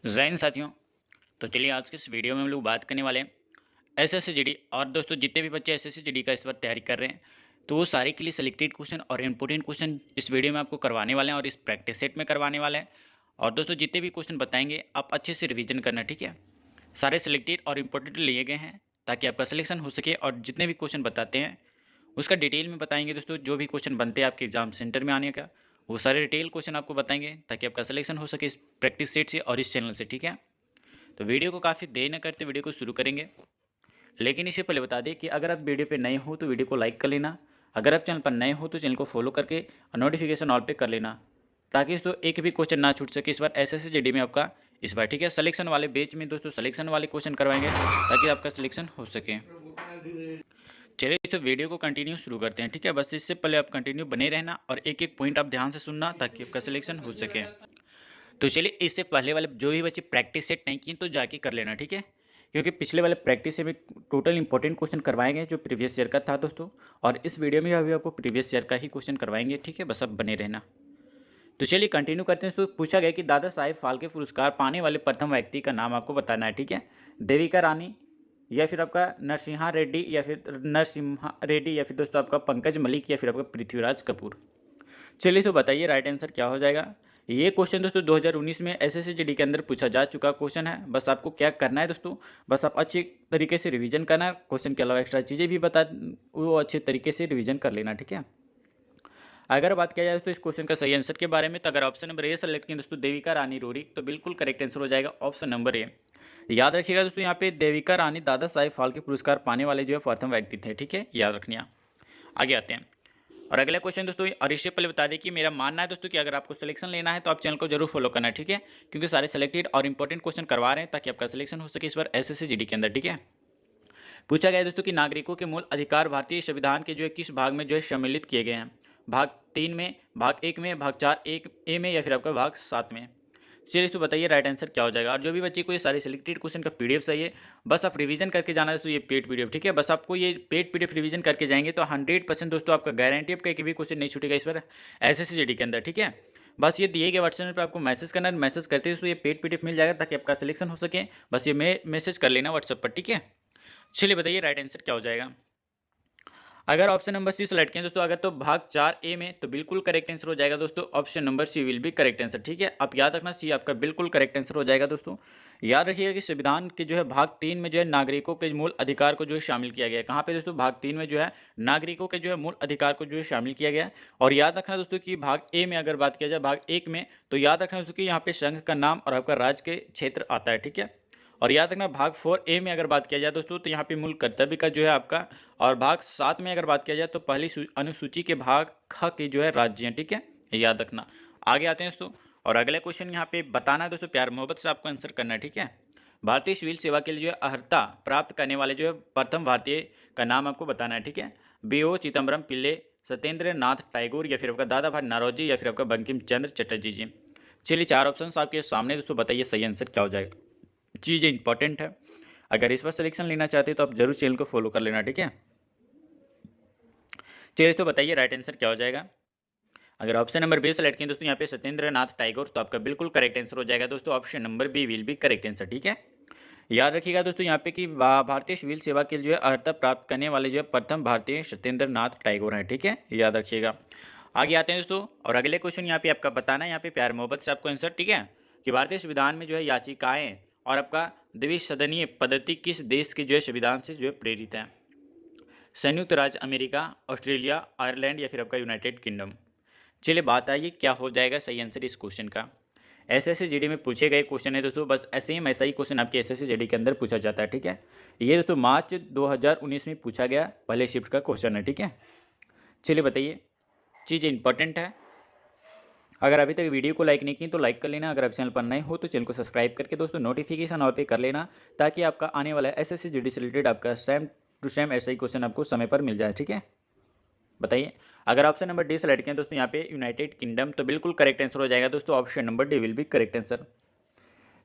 जय हिंद साथियों। तो चलिए आज के इस वीडियो में हम लोग बात करने वाले हैं एसएससी जीडी। और दोस्तों जितने भी बच्चे एसएससी जीडी का इस बार तैयारी कर रहे हैं तो वो सारे के लिए सेलेक्टेड क्वेश्चन और इंपॉर्टेंट क्वेश्चन इस वीडियो में आपको करवाने वाले हैं और इस प्रैक्टिस सेट में करवाने वाले हैं। और दोस्तों जितने भी क्वेश्चन बताएंगे आप अच्छे से रिवीजन करना, ठीक है। सारे सेलेक्टेड और इंपॉर्टेंट लिए गए हैं ताकि आपका सिलेक्शन हो सके। और जितने भी क्वेश्चन बताते हैं उसका डिटेल में बताएंगे दोस्तों। जो भी क्वेश्चन बनते हैं आपके एग्जाम सेंटर में आने का वो सारे डिटेल क्वेश्चन आपको बताएंगे ताकि आपका सिलेक्शन हो सके इस प्रैक्टिस सेट से और इस चैनल से, ठीक है। तो वीडियो को काफ़ी देर न करते वीडियो को शुरू करेंगे। लेकिन इससे पहले बता दें कि अगर आप वीडियो पे नए हो तो वीडियो को लाइक कर लेना। अगर आप चैनल पर नए हो तो चैनल को फॉलो करके नोटिफिकेशन ऑल पे कर लेना ताकि दोस्तों एक भी क्वेश्चन ना छूट सके इस बार एसएससी जीडी में आपका। इस बार ठीक है, सिलेक्शन वाले बैच में दोस्तों सिलेक्शन वाले क्वेश्चन करवाएंगे ताकि आपका सिलेक्शन हो सके। चलिए इस वीडियो को कंटिन्यू शुरू करते हैं, ठीक है। बस इससे पहले आप कंटिन्यू बने रहना और एक एक पॉइंट आप ध्यान से सुनना ताकि आपका सिलेक्शन हो सके। तो चलिए इससे पहले वाले जो भी बच्चे प्रैक्टिस सेट नहीं किए तो जाके कर लेना, ठीक है। क्योंकि पिछले वाले प्रैक्टिस से भी टोटल इंपॉर्टेंट क्वेश्चन करवाएंगे जो प्रीवियस ईयर का था दोस्तों। और इस वीडियो में अभी आपको प्रीवियस ईयर का ही क्वेश्चन करवाएंगे, ठीक है। बस अब बने रहना। तो चलिए कंटिन्यू करते हैं। तो पूछा गया कि दादा साहेब फाल्के पुरस्कार पाने वाले प्रथम व्यक्ति का नाम आपको बताना है, ठीक है। देविका रानी या फिर आपका नरसिम्हा रेड्डी या फिर दोस्तों आपका पंकज मलिक या फिर आपका पृथ्वीराज कपूर। चलिए तो बताइए राइट आंसर क्या हो जाएगा। ये क्वेश्चन दोस्तों 2019 में एसएससी जीडी के अंदर पूछा जा चुका क्वेश्चन है। बस आपको क्या करना है दोस्तों, बस आप अच्छे तरीके से रिवीजन करना है। क्वेश्चन के अलावा एक्स्ट्रा चीज़ें भी वो अच्छे तरीके से रिवीजन कर लेना, ठीक है। अगर बात किया जाए दोस्तों इस क्वेश्चन का सही आंसर के बारे में तो अगर ऑप्शन नंबर ए सेलेक्ट किया दोस्तों देविका रानी रोरी तो बिल्कुल करेक्ट आंसर हो जाएगा ऑप्शन नंबर ए। याद रखिएगा दोस्तों यहाँ पे देविका रानी दादा साहेब फाल्के पुरस्कार पाने वाले जो है प्रथम व्यक्ति थे, ठीक है। याद रखना। आगे आते हैं और अगला क्वेश्चन दोस्तों। और इससे पहले बता दें कि मेरा मानना है दोस्तों कि अगर आपको सिलेक्शन लेना है तो आप चैनल को जरूर फॉलो करना है, ठीक है। क्योंकि सारे सेलेक्टेड और इंपॉर्टेंट क्वेश्चन करवा रहे हैं ताकि आपका सिलेक्शन हो सके इस बार एसएससी जीडी के अंदर, ठीक है। पूछा गया है दोस्तों कि नागरिकों के मूल अधिकार भारतीय संविधान के जो है किस भाग में जो है सम्मिलित किए गए हैं। भाग 3 में, भाग 1 में, भाग 4 एक ए में या फिर आपका भाग 7 में। चलिए इसको बताइए राइट आंसर क्या हो जाएगा। और जो भी बच्चे को ये सारे सिलेक्टेड क्वेश्चन का पीडीएफ चाहिए बस आप रिवीजन करके जाना दोस्तों। ये पेड पीडीएफ, ठीक है। बस आपको ये पेड पीडीएफ रिवीजन करके जाएंगे तो 100% दोस्तों आपका गारंटी आपका एक भी क्वेश्चन नहीं छूटेगा इस बार एसएससी जीडी के अंदर, ठीक है। बस ये दिए गए व्हाट्सएप पे आपको मैसेज करना है। मैसेज करते ही दोस्तों ये पेड पीडीएफ मिल जाएगा ताकि आपका सिलेक्शन हो सके। बस ये मैसेज कर लेना व्हाट्सएप पर, ठीक है। चलिए बताइए राइट आंसर क्या हो जाएगा। अगर ऑप्शन नंबर सी सेलेक्ट करें दोस्तों अगर तो भाग 4 ए में तो बिल्कुल करेक्ट आंसर हो जाएगा दोस्तों option number C will be correct answer, ठीक है। आप याद रखना सी आपका बिल्कुल करेक्ट आंसर हो जाएगा दोस्तों। याद रखिएगा कि संविधान के जो है भाग 3 में जो है नागरिकों के मूल अधिकार को जो है शामिल किया गया है। कहाँ पे दोस्तों भाग 3 में जो है नागरिकों के जो है मूल अधिकार को जो है शामिल किया गया है। और याद रखना दोस्तों कि भाग ए में अगर बात किया जाए भाग 1 में तो याद रखना दोस्तों कि यहाँ पे संघ का नाम और आपका राज्य के क्षेत्र आता है, ठीक है। और याद रखना भाग 4 ए में अगर बात किया जाए दोस्तों तो यहाँ पे मूल कर्तव्य का जो है आपका। और भाग 7 में अगर बात किया जाए तो पहली अनुसूची के भाग ख के जो है राज्य हैं, ठीक है। याद रखना। आगे आते हैं दोस्तों और अगला क्वेश्चन यहाँ पे बताना है दोस्तों, प्यार मोहब्बत से आपको आंसर करना है, ठीक है। भारतीय सिविल सेवा के लिए जो है अर्हता प्राप्त करने वाले जो है प्रथम भारतीय का नाम आपको बताना है, ठीक है। B.O. चिदम्बरम पिल्ले, सत्येंद्र नाथ टैगोर या फिर आपका दादा भाई नौरोजी या फिर आपका बंकिम चंद्र चटर्जी जी। चलिए 4 ऑप्शन आपके सामने दोस्तों, बताइए सही आंसर क्या हो जाएगा। चीज़ें इंपॉर्टेंट है। अगर इस पर सिलेक्शन लेना चाहते हैं तो आप जरूर चैनल को फॉलो कर लेना, ठीक है। चलिए तो बताइए राइट आंसर क्या हो जाएगा। अगर ऑप्शन नंबर बी सेलेक्ट किए दोस्तों यहाँ पे सत्येंद्र नाथ टैगोर तो आपका बिल्कुल करेक्ट आंसर हो जाएगा दोस्तों option number B will be correct answer, ठीक है। याद रखिएगा दोस्तों यहाँ पे कि भारतीय सिविल सेवा के लिए जो है अर्हता प्राप्त करने वाले जो है प्रथम भारतीय सत्येंद्र नाथ टैगोर हैं, ठीक है। याद रखिएगा। आगे आते हैं दोस्तों और अगले क्वेश्चन यहाँ पे आपका बताना है, यहाँ पे प्यार मोहब्बत से आपको आंसर, ठीक है। कि भारतीय संविधान में जो है याचिकाएं और आपका द्विसदनीय पद्धति किस देश के जो है संविधान से जो है प्रेरित है। संयुक्त राज्य अमेरिका, ऑस्ट्रेलिया, आयरलैंड या फिर आपका यूनाइटेड किंगडम। चलिए बात आइए क्या हो जाएगा सही आंसर इस क्वेश्चन का। एसएससी जीडी में पूछे गए क्वेश्चन है दोस्तों। बस ऐसे ही ऐसा ही क्वेश्चन आपके एसएससी जीडी के अंदर पूछा जाता है, ठीक है। ये दोस्तों मार्च 2019 में पूछा गया पहले शिफ्ट का क्वेश्चन है, ठीक है। चलिए बताइए, चीज़ इंपॉर्टेंट है। अगर अभी तक वीडियो को लाइक नहीं की तो लाइक कर लेना। अगर आप चैनल पर नए हो तो चैनल को सब्सक्राइब करके दोस्तों नोटिफिकेशन ऑल पे कर लेना ताकि आपका आने वाला एसएससी जीडी से रिलेटेड आपका सेम टू सेम ऐसा ही क्वेश्चन आपको समय पर मिल जाए, ठीक है। बताइए। अगर ऑप्शन नंबर डी सेलेक्ट किया दोस्तों यहाँ पे यूनाइटेड किंगडम तो बिल्कुल करेक्ट आंसर हो जाएगा दोस्तों option number D will be correct answer.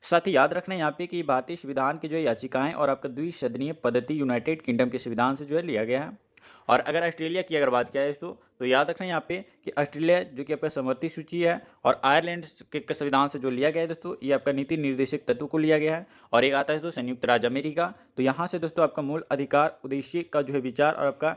साथ ही याद रखना यहाँ पे कि भारतीय संविधान की जो याचिकाएं और आपका द्विसदनीय पद्धति यूनाइटेड किंगडम के संविधान से जो है लिया गया है। और अगर ऑस्ट्रेलिया की अगर बात किया जाए तो याद रखना यहाँ पे कि ऑस्ट्रेलिया जो कि आपका समवर्ती सूची है, और आयरलैंड के संविधान से जो लिया गया है दोस्तों, ये आपका नीति निर्देशक तत्व को लिया गया है। और एक आता है दोस्तों संयुक्त राज्य अमेरिका, तो यहाँ से दोस्तों आपका मूल अधिकार उद्देश्य का जो है विचार और आपका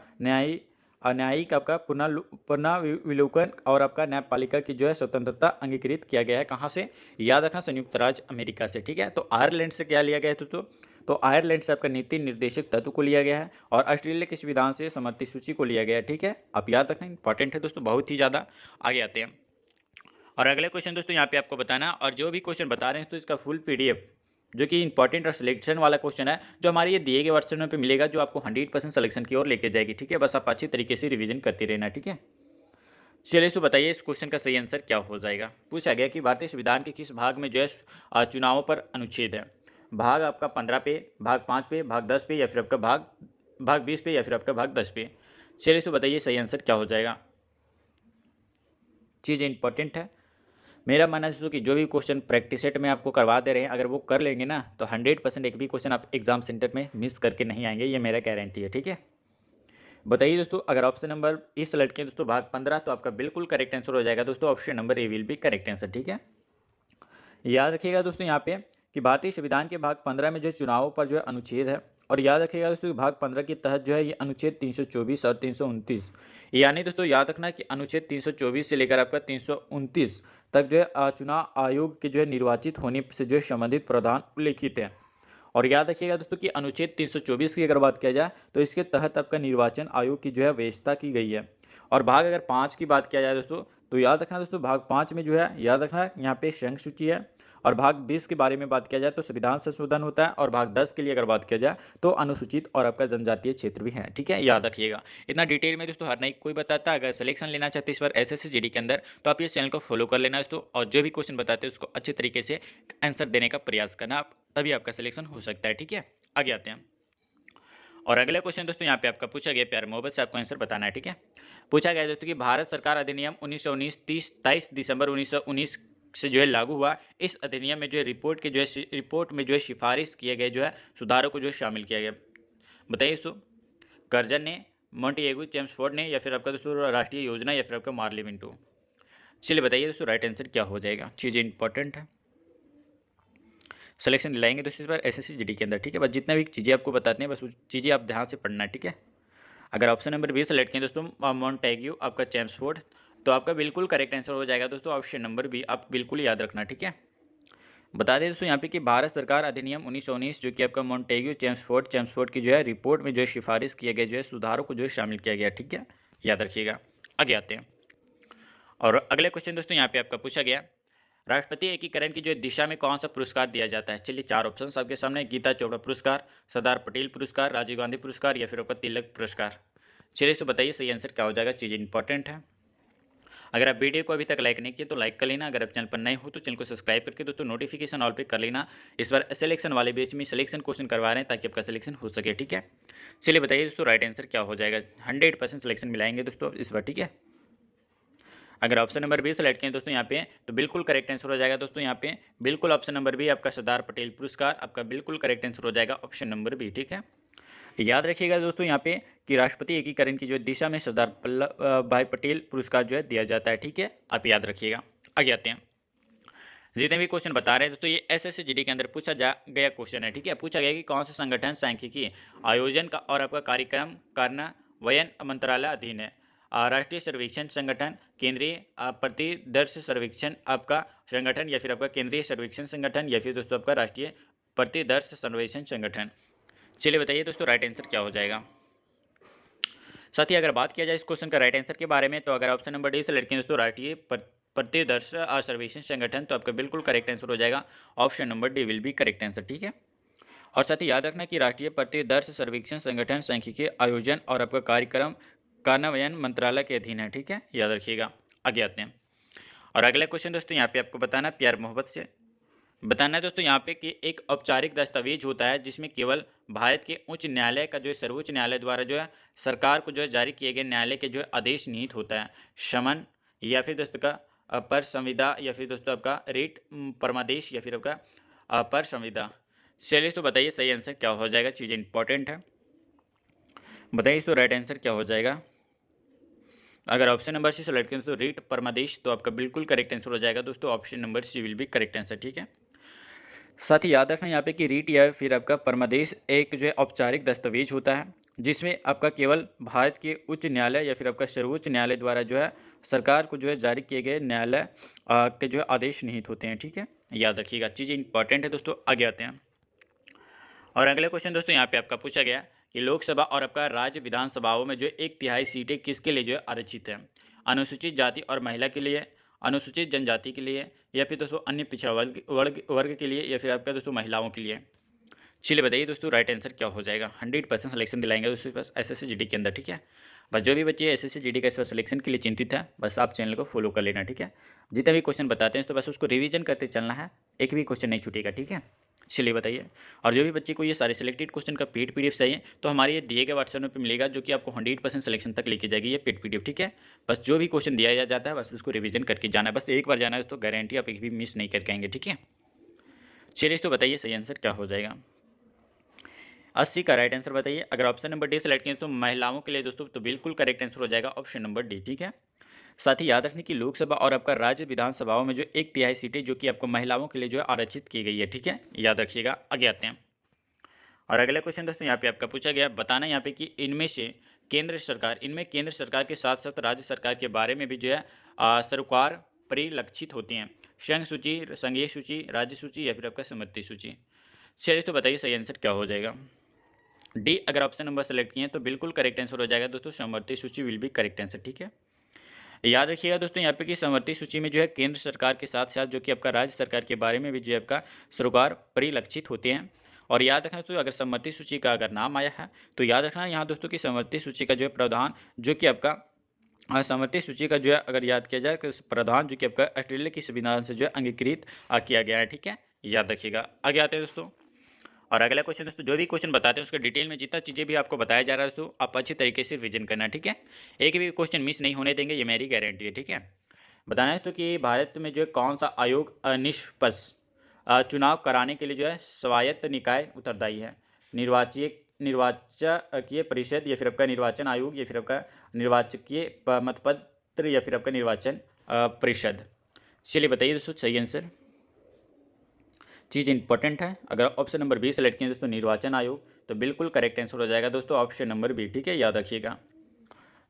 न्यायिक आपका पुनर्विलोकन और आपका न्यायपालिका की जो है स्वतंत्रता अंगीकृत किया गया है। कहाँ से? याद रखना, संयुक्त राज्य अमेरिका से। ठीक है, तो आयरलैंड से क्या लिया गया है दोस्तों? तो आयरलैंड से आपका नीति निर्देशक तत्व को लिया गया है, और ऑस्ट्रेलिया के संविधान से सम्मति सूची को लिया गया है। ठीक है, आप याद रखना, इंपॉर्टेंट है दोस्तों, बहुत ही ज़्यादा। आगे आते हैं, और अगले क्वेश्चन दोस्तों यहाँ पे आपको बताना, और जो भी क्वेश्चन बता रहे हैं तो इसका फुल पीडीएफ जो कि इंपॉर्टेंट और सिलेक्शन वाला क्वेश्चन है, जो हमारे ये दिए गए वर्षन पे मिलेगा, जो आपको 100% सिलेक्शन की ओर लेके जाएगी। ठीक है, बस आप अच्छी तरीके से रिवीजन करते रहना। ठीक है, चलिए तो बताइए इस क्वेश्चन का सही आंसर क्या हो जाएगा। पूछा गया कि भारतीय संविधान के किस भाग में जो है चुनावों पर अनुच्छेद है? भाग आपका 15 पे, भाग 5 पे, भाग 10 पे, या फिर आपका भाग 20 पे, या फिर आपका भाग 10 पे। चलिए तो बताइए सही आंसर क्या हो जाएगा। चीज़ इंपॉर्टेंट है। मेरा मानना है दोस्तों कि जो भी क्वेश्चन प्रैक्टिस सेट में आपको करवा दे रहे हैं, अगर वो कर लेंगे ना, तो 100% एक भी क्वेश्चन आप एग्जाम सेंटर में मिस करके नहीं आएंगे, ये मेरा गारंटी है। ठीक है, बताइए दोस्तों, अगर ऑप्शन नंबर ई सेलेक्ट किया दोस्तों भाग 15, तो आपका बिल्कुल करेक्ट आंसर हो जाएगा दोस्तों, option number A will be correct answer. ठीक है, याद रखिएगा दोस्तों यहाँ पे कि भारतीय संविधान के भाग 15 में जो चुनावों पर जो है अनुच्छेद है, और याद रखिएगा दोस्तों भाग 15 के तहत जो है ये अनुच्छेद 324 और 329, यानी दोस्तों याद रखना कि अनुच्छेद 324 से लेकर आपका 329 तक जो है चुनाव आयोग के जो है निर्वाचित होने से जो है संबंधित प्रावधान उल्लेखित है। और याद रखिएगा दोस्तों कि अनुच्छेद 324 की अगर बात किया जाए तो इसके तहत आपका निर्वाचन आयोग की जो है व्यवस्था की गई है। और भाग अगर 5 की बात किया जाए दोस्तों, तो याद रखना दोस्तों भाग 5 में जो है याद रखना यहाँ पे संघ सूची है, और भाग 20 के बारे में बात किया जाए तो संविधान संशोधन होता है, और भाग 10 के लिए अगर बात किया जाए तो अनुसूचित और आपका जनजातीय क्षेत्र भी है। ठीक है, याद रखिएगा। इतना डिटेल में दोस्तों हर नहीं कोई बताता। अगर सिलेक्शन लेना चाहते हैं इस बार एसएससी जीडी के अंदर, तो आप ये चैनल को फॉलो कर लेना दोस्तों, और जो भी क्वेश्चन बताते हैं उसको अच्छे तरीके से आंसर देने का प्रयास करना, आप तभी आपका सिलेक्शन हो सकता है। ठीक है, आगे आते हैं, और अगला क्वेश्चन दोस्तों यहाँ पे आपका पूछा गया, प्यार मोहब्बत से आपको आंसर बताना है। ठीक है, पूछा गया दोस्तों कि भारत सरकार अधिनियम 1919 23 दिसंबर 1919 से जो है लागू हुआ। इस अधिनियम में जो है रिपोर्ट में जो है सिफारिश किए गए जो है सुधारों को जो है शामिल किया गया। बताइए दोस्तों, कर्जन ने, मोंटेगू, चेम्सफोर्ड ने, या फिर आपका दोस्तों राष्ट्रीय योजना, या फिर आपका मार्ली मिंटो। चलिए बताइए दोस्तों राइट आंसर क्या हो जाएगा। चीज़ें इंपॉर्टेंट है, सिलेक्शन दिलाएंगे दोस्तों इस बार एसएससी जीडी के अंदर। ठीक है, बस जितना भी चीज़ें आपको बताते हैं बस वो चीज़ें आप ध्यान से पढ़ना है। ठीक है, अगर ऑप्शन नंबर 20 सेलेक्ट करें दोस्तों मोंटेग्यू, आपका चेम्सफोर्ड, तो आपका बिल्कुल करेक्ट आंसर हो जाएगा दोस्तों, ऑप्शन नंबर बी। आप बिल्कुल याद रखना। ठीक है, बता दें दोस्तों यहाँ पे कि भारत सरकार अधिनियम 1919 जो कि आपका मोंटेग्यू चेम्सफोर्ड की जो है रिपोर्ट में जो है सिफारिश किए गए जो है सुधारों को जो है शामिल किया गया। ठीक है, याद रखिएगा। आगे आते हैं, और अगले क्वेश्चन दोस्तों यहाँ पे आपका पूछा गया, राष्ट्रपति एकीकरण की जो दिशा में कौन सा पुरस्कार दिया जाता है? चलिए 4 ऑप्शंस आपके सामने, गीता चोपड़ा पुरस्कार, सरदार पटेल पुरस्कार, राजीव गांधी पुरस्कार, या फिर आपका तिलक पुरस्कार। चलिए तो बताइए सही आंसर क्या हो जाएगा। चीज़ इंपॉर्टेंट है। अगर आप वीडियो को अभी तक लाइक नहीं किए तो लाइक कर लेना, अगर आप चैनल पर नए हो तो चैनल को सब्सक्राइब करके दोस्तों नोटिफिकेशन ऑल पे कर लेना। इस बार सिलेक्शन वाले बेच में सिलेक्शन क्वेश्चन करवा रहे हैं ताकि आपका सिलेक्शन हो सके। ठीक है, चलिए बताइए दोस्तों राइट आंसर क्या हो जाएगा। 100% सिलेक्शन मिलाएंगे दोस्तों इस बार। ठीक है, अगर ऑप्शन नंबर बी सेलेक्ट करें दोस्तों यहाँ पे, तो बिल्कुल करेक्ट आंसर हो जाएगा दोस्तों यहाँ पे, बिल्कुल ऑप्शन नंबर बी आपका सरदार पटेल पुरस्कार, आपका बिल्कुल करेक्ट आंसर हो जाएगा ऑप्शन नंबर बी। ठीक है, याद रखिएगा दोस्तों यहाँ पे कि राष्ट्रपति एकीकरण की जो दिशा में सरदार वल्लभ भाई पटेल पुरस्कार जो है दिया जाता है। ठीक है, आप याद रखिएगा। आगे आते हैं, जितने भी क्वेश्चन बता रहे हैं दोस्तों ये एसएससी जीडी के अंदर पूछा गया क्वेश्चन है। ठीक है, पूछा गया कि कौन सा संगठन सांख्यिकी आयोजन का और आपका कार्यक्रम कार्यान्वयन मंत्रालय अधीन है? राष्ट्रीय सर्वेक्षण संगठन, केंद्रीय प्रतिदर्श सर्वेक्षण आपका संगठन, या फिर आपका केंद्रीय सर्वेक्षण संगठन, या फिर दोस्तों आपका राष्ट्रीय प्रतिदर्श सर्वेक्षण संगठन। चलिए बताइए दोस्तों राइट आंसर क्या हो जाएगा। साथ ही अगर बात किया जाए इस क्वेश्चन का राइट आंसर के बारे में, तो अगर ऑप्शन नंबर डी सेलेक्ट करें दोस्तों राष्ट्रीय प्रतिदर्श सर्वेक्षण संगठन, तो आपका बिल्कुल करेक्ट आंसर हो जाएगा option number D will be correct answer. ठीक है, और साथ ही याद रखना कि राष्ट्रीय प्रतिदर्श सर्वेक्षण संगठन सांख्यिकी आयोजन और आपका कार्यक्रम कार्यान्वयन मंत्रालय के अधीन है। ठीक है, याद रखिएगा। आगे आते हैं, और अगला क्वेश्चन दोस्तों यहाँ पे आपको बताना प्यार मोहब्बत से बताना है दोस्तों यहाँ पे कि एक औपचारिक दस्तावेज होता है जिसमें केवल भारत के उच्च न्यायालय का जो है सर्वोच्च न्यायालय द्वारा जो है सरकार को जो है जारी किए गए न्यायालय के जो है आदेश निहित होता है। समन, या फिर दोस्तों का अपर संविदा, या फिर दोस्तों आपका रेट परमादेश, या फिर आपका अपर संविदा। चलिए तो बताइए सही आंसर क्या हो जाएगा। चीज़ें इंपॉर्टेंट है। बताइए इसको राइट आंसर क्या हो जाएगा। अगर ऑप्शन नंबर सी सेलेक्ट करें तो रीट परमादेश, तो आपका बिल्कुल करेक्ट आंसर हो जाएगा दोस्तों, option number C will be correct answer. ठीक है, साथ ही याद रखना यहाँ पे कि रीट या फिर आपका परमादेश एक जो है औपचारिक दस्तावेज होता है, जिसमें आपका केवल भारत के उच्च न्यायालय या फिर आपका सर्वोच्च न्यायालय द्वारा जो है सरकार को जो है जारी किए गए न्यायालय के जो है आदेश निहित होते हैं। ठीक है, याद रखिएगा, चीज़ें इंपॉर्टेंट है दोस्तों। आगे आते हैं और अगला क्वेश्चन दोस्तों यहाँ पे आपका पूछा गया कि लोकसभा और आपका राज्य विधानसभाओं में जो 1/3 सीटें किसके लिए जो है आरक्षित है। अनुसूचित जाति और महिला के लिए, अनुसूचित जनजाति के लिए, या फिर दोस्तों अन्य पिछड़ा वर्ग वर्ग वर्ग के लिए, या फिर आपका दोस्तों महिलाओं के लिए। चलिए बताइए दोस्तों राइट आंसर क्या हो जाएगा। 100% सिलेक्शन दिलाएंगे दोस्तों बस एसएससी जीडी के अंदर। ठीक है, बस जो भी बच्चे एसएससी जीडी का इस बार सिलेक्शन के लिए चिंतित है, बस आप चैनल को फॉलो कर लेना। ठीक है, जितने भी क्वेश्चन बताते हैं तो बस उसको रिवीजन करते चलना है, एक भी क्वेश्चन नहीं छूटेगा। ठीक है, चलिए बताइए। और जो भी बच्चे को ये सारे सिलेक्टेड क्वेश्चन का पेड पीडीएफ चाहिए तो हमारे ये दिए गए व्हाट्सएप पे मिलेगा, जो कि आपको 100% सिलेक्शन तक लेके जाएगी ये पेड पीडीएफ। ठीक है, बस जो भी क्वेश्चन दिया जाता है बस उसको रिवीजन करके जाना है, बस एक बार जाना है तो गारंटी आप एक भी मिस नहीं करके आएंगे। ठीक है, चलिए तो बताइए सही आंसर क्या हो जाएगा। 80 का राइट आंसर बताइए। अगर ऑप्शन नंबर डी सेलेक्ट किए तो महिलाओं के लिए दोस्तों तो बिल्कुल करेक्ट आंसर हो जाएगा ऑप्शन नंबर डी। ठीक है, साथ ही याद रखने की लोकसभा और आपका राज्य विधानसभाओं में जो 1/3 सीटें जो कि आपको महिलाओं के लिए जो है आरक्षित की गई है। ठीक है, याद रखिएगा। आगे आते हैं और अगला क्वेश्चन दोस्तों यहाँ पे आपका पूछा गया, बताना यहाँ पे कि इनमें केंद्र सरकार के साथ साथ राज्य सरकार के बारे में भी जो है सरकार परिलक्षित होती हैं। संघ सूची, संघीय सूची, राज्य सूची, या फिर आपका समवर्ती सूची। चलिए तो बताइए सही आंसर क्या हो जाएगा। डी अगर ऑप्शन नंबर सेलेक्ट किए तो बिल्कुल करेक्ट आंसर हो जाएगा दोस्तों, समवर्ती सूची विल बी करेक्ट आंसर। ठीक है, याद रखिएगा दोस्तों यहाँ पे कि समवर्ती सूची में जो है केंद्र सरकार के साथ साथ जो कि आपका राज्य सरकार के बारे में भी जो है आपका सरोकार परिलक्षित होते हैं। और याद रखना दोस्तों अगर समवर्ती सूची का अगर नाम आया है तो याद रखना यहाँ दोस्तों की समवर्ती सूची का जो है प्रावधान जो कि आपका समवर्ती सूची का जो है अगर याद किया जाए तो प्रावधान जो कि आपका ऑस्ट्रेलिया की संविधान से जो है अंगीकृत किया गया है। ठीक है, याद रखिएगा। आगे आते हैं दोस्तों और अगला क्वेश्चन दोस्तों, जो भी क्वेश्चन बताते हैं उसके डिटेल में जितना चीज़ें भी आपको बताया जा रहा है दोस्तों आप अच्छी तरीके से रिवीजन करना। ठीक है, एक भी क्वेश्चन मिस नहीं होने देंगे, ये मेरी गारंटी है। ठीक है, बताना है तो कि भारत में जो है कौन सा आयोग निष्पक्ष चुनाव कराने के लिए जो है स्वायत्त निकाय उत्तरदायी है। निर्वाचकीय परिषद, या फिर आपका निर्वाचन आयोग, या फिर आपका निर्वाचकीय मतपत्र, या फिर आपका निर्वाचन परिषद। चलिए बताइए दोस्तों सही आंसर। चीज़ इंपॉर्टेंट है, अगर ऑप्शन नंबर बी सेलेक्ट किए दोस्तों निर्वाचन आयोग तो बिल्कुल करेक्ट आंसर हो जाएगा दोस्तों ऑप्शन नंबर बी। ठीक है, याद रखिएगा।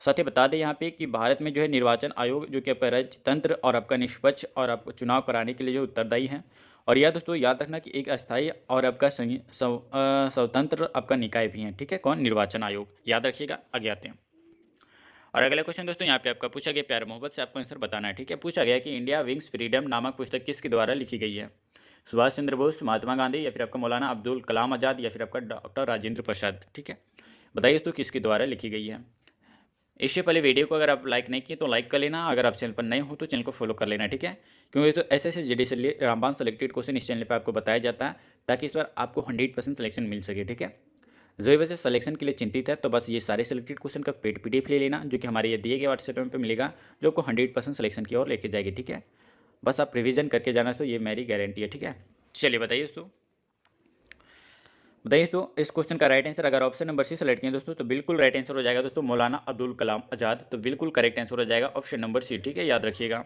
साथ ही बता दें यहाँ पे कि भारत में जो है निर्वाचन आयोग जो कि आपका राजतंत्र और आपका निष्पक्ष और आपको चुनाव कराने के लिए जो उत्तरदायी है। और यह दोस्तों याद रखना कि एक अस्थायी और आपका स्वतंत्र आपका निकाय भी है। ठीक है, कौन? निर्वाचन आयोग, याद रखिएगा। आगे आते हैं और अगला क्वेश्चन दोस्तों यहाँ पे आपका पूछा गया, प्यार मोहब्बत से आपको आंसर बताना है। ठीक है, पूछा गया कि इंडिया विंग्स फ्रीडम नामक पुस्तक किसके द्वारा लिखी गई है। सुभाष चंद्र बोस, महात्मा गांधी, या फिर आपका मौलाना अब्दुल कलाम आज़ाद, या फिर आपका डॉक्टर राजेंद्र प्रसाद। ठीक है, बताइए दोस्तों किसके द्वारा लिखी गई है। इससे पहले वीडियो को अगर आप लाइक नहीं किए तो लाइक कर लेना, अगर आप चैनल पर नए हो तो चैनल को फॉलो कर लेना। ठीक है, क्योंकि तो ऐसे जीडी से रामबान सेलेक्टेड क्वेश्चन इस चैनल पर आपको बताया जाता है ताकि इस बार आपको 100% सिलेक्शन मिल सके। ठीक है, जो वैसे सिलेक्शन के लिए चिंतित है तो बस ये सारे सिलेक्टेड क्वेश्चन का पेड पीडीएफ ले लेना, जो कि हमारे ये दिए गए व्हाट्सएप पे मिलेगा, जो आपको 100% सिलेक्शन की ओर लेके जाएगी। ठीक है, बस आप रिवीजन करके जाना, तो ये मेरी गारंटी है। ठीक है, चलिए बताइए दोस्तों इस क्वेश्चन का राइट आंसर अगर ऑप्शन नंबर सी सेलेक्ट किए दोस्तों तो बिल्कुल राइट आंसर हो जाएगा दोस्तों मौलाना अब्दुल कलाम आज़ाद, तो बिल्कुल करेक्ट आंसर हो जाएगा ऑप्शन नंबर सी। ठीक है, याद रखिएगा।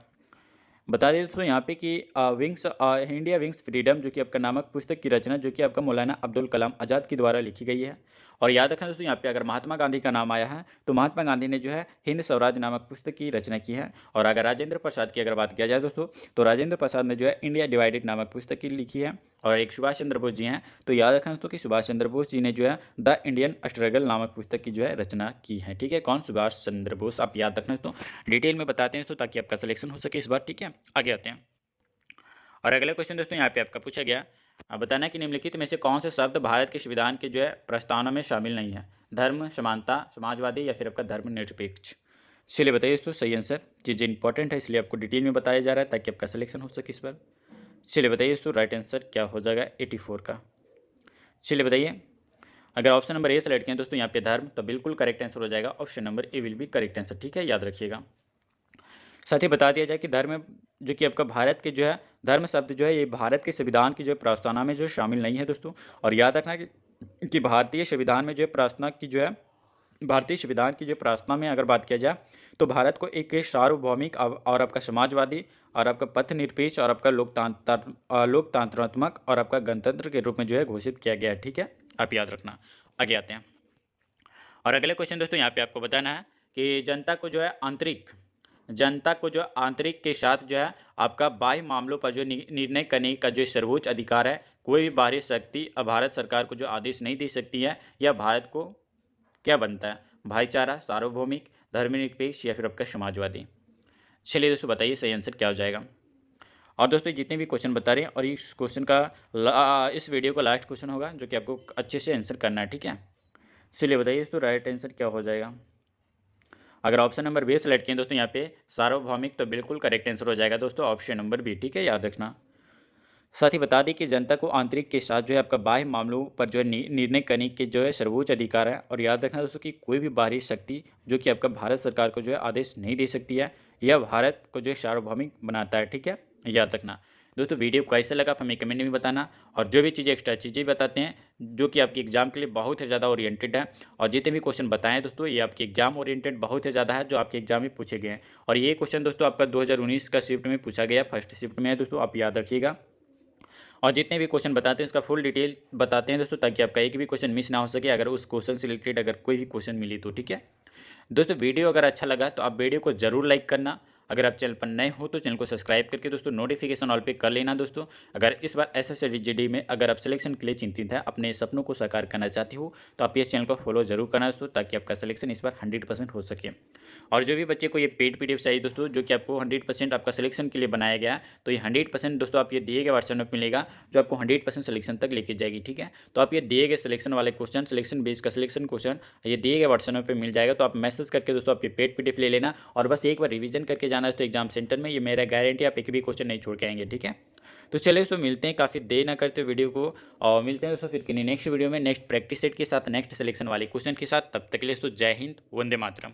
बता दें दोस्तों यहाँ पे कि इंडिया विंग्स फ्रीडम जो कि आपका नामक पुस्तक की रचना जो कि आपका मौलाना अब्दुल कलाम आज़ाद के द्वारा लिखी गई है। और याद रखना दोस्तों यहाँ पे अगर महात्मा गांधी का नाम आया है तो महात्मा गांधी ने जो है हिंद स्वराज नामक पुस्तक की रचना की है। और अगर राजेंद्र प्रसाद की अगर बात किया जाए दोस्तों तो राजेंद्र प्रसाद ने जो है इंडिया डिवाइडेड नामक पुस्तक की लिखी है। और एक सुभाष चंद्र बोस जी हैं, तो याद रखना दोस्तों कि सुभाष चंद्र बोस जी ने जो है द इंडियन स्ट्रगल नामक पुस्तक की जो है रचना की है। ठीक है, कौन? सुभाष चंद्र बोस। आप याद रखना दोस्तों, डिटेल में बताते हैं तो ताकि आपका सिलेक्शन हो सके इस बार। ठीक है, आगे आते हैं और अगला क्वेश्चन दोस्तों यहाँ पे आपका पूछा गया, अब बताना कि निम्नलिखित में से कौन से शब्द भारत के संविधान के जो है प्रस्तावना में शामिल नहीं है। धर्म समानता, समाजवादी, या फिर आपका धर्मनिरपेक्ष। चलिए बताइए दोस्तों सही आंसर। चीज़ें इंपॉर्टेंट है इसलिए आपको डिटेल में बताया जा रहा है ताकि आपका सिलेक्शन हो सके इस बार। चलिए बताइए दोस्तों राइट आंसर क्या हो जाएगा 84 का। चलिए बताइए, अगर ऑप्शन नंबर ए सेलेक्ट किया दोस्तों यहाँ पे धर्म, तो बिल्कुल करेक्ट आंसर हो जाएगा option number A will be correct answer. ठीक है, याद रखिएगा। साथ ही बता दिया जाए कि धर्म जो कि आपका भारत के जो है धर्म शब्द जो है ये भारत के संविधान की जो है प्रस्तावना में जो शामिल नहीं है दोस्तों। और याद रखना कि भारतीय संविधान में जो है प्रस्तावना की जो है भारतीय संविधान की जो प्रार्थना में अगर बात किया जाए तो भारत को एक सार्वभौमिक और आपका समाजवादी और आपका पथनिरपेक्ष और आपका लोकतांत्रात्मक और आपका गणतंत्र के रूप में जो है घोषित किया गया है। ठीक है, आप याद रखना। आगे आते हैं और अगले क्वेश्चन दोस्तों यहाँ पे आपको बताना है कि जनता को जो आंतरिक के साथ जो है आपका बाह्य मामलों पर जो निर्णय करने का जो सर्वोच्च अधिकार है, कोई भी बाहरी शक्ति अब भारत सरकार को जो आदेश नहीं दे सकती है। यह भारत को क्या बनता है? भाईचारा, सार्वभौमिक, धर्मनिरपेक्ष या फिर आपका समाजवादी। चलिए दोस्तों बताइए सही आंसर क्या हो जाएगा। और दोस्तों जितने भी क्वेश्चन बता रहे हैं और इस क्वेश्चन का इस वीडियो का लास्ट क्वेश्चन होगा जो कि आपको अच्छे से आंसर करना है। ठीक है, चलिए बताइए दोस्तों राइट आंसर क्या हो जाएगा। अगर ऑप्शन नंबर बी सेलेक्ट किए दोस्तों यहाँ पे सार्वभौमिक, तो बिल्कुल करेक्ट आंसर हो जाएगा दोस्तों ऑप्शन नंबर बी। ठीक है, याद रखना। साथ ही बता दें कि जनता को आंतरिक के साथ जो है आपका बाह्य मामलों पर जो है निर्णय करने के जो है सर्वोच्च अधिकार है। और याद रखना दोस्तों कि कोई भी बाहरी शक्ति जो कि आपका भारत सरकार को जो है आदेश नहीं दे सकती है, यह भारत को जो है सार्वभौमिक बनाता है। ठीक है, याद रखना। दोस्तों वीडियो कैसा लगा आप हमें कमेंट में बताना। और जो भी चीज़ें एक्स्ट्रा चीज़ें बताते हैं जो कि आपके एग्जाम के लिए बहुत ही ज़्यादा ओरिएंटेड है, और जितने भी क्वेश्चन बताएं दोस्तों ये आपके एग्जाम ओरिएंटेड बहुत ही ज़्यादा है जो आपके एग्जाम में पूछे गए हैं। और ये क्वेश्चन दोस्तों आपका 2019 का शिफ्ट में पूछा गया, फर्स्ट शिफ्ट में है दोस्तों, आप याद रखिएगा। और जितने भी क्वेश्चन बताते हैं उसका फुल डिटेल बताते हैं दोस्तों, ताकि आपका एक भी क्वेश्चन मिस ना हो सके अगर उस क्वेश्चन से रिलेटेड अगर कोई भी क्वेश्चन मिली तो। ठीक है दोस्तों, वीडियो अगर अच्छा लगा तो आप वीडियो को जरूर लाइक करना। अगर आप चैनल पर नए हो तो चैनल को सब्सक्राइब करके दोस्तों नोटिफिकेशन ऑल पे कर लेना दोस्तों। अगर इस बार SSCD में अगर आप सिलेक्शन के लिए चिंतित है, अपने सपनों को साकार करना चाहती हो, तो आप ये चैनल को फॉलो जरूर करना दोस्तों, ताकि आपका सिलेक्शन इस बार 100% हो सके। और जो भी बच्चे को ये पेड PDF चाहिए दोस्तों जो कि आपको 100% आपका सिलेक्शन के लिए बनाया गया है, तो ये 100% दोस्तों आप ये दिए गए व्हाट्सएप में मिलेगा जो आपको 100% सिलेक्शन तक लेके जाएगी। ठीक है, तो आप ये दिए गए सिलेक्शन वाले क्वेश्चन, सिलेक्शन बेस का सिलेक्शन क्वेश्चन ये दिए गए व्हाट्सएप पे मिल जाएगा। तो आप मैसेज करके दोस्तों आप ये पेड PDF ले लेना और बस एक बार रिवीजन करके जाना दोस्तों एग्जाम सेंटर में। ये मेरा गारंटी, आप एक भी क्वेश्चन नहीं छोड़ के आएंगे। ठीक है, तो चलिए दोस्तों मिलते हैं, काफ़ी देर ना करते वीडियो को, और मिलते हैं दोस्तों फिर किन्हीं नेक्स्ट वीडियो में नेक्स्ट प्रैक्टिस सेट के साथ, नेक्स्ट सिलेक्शन वाले क्वेश्चन के साथ। तब तक के लिए दोस्तों जय हिंद, वंदे मातरम।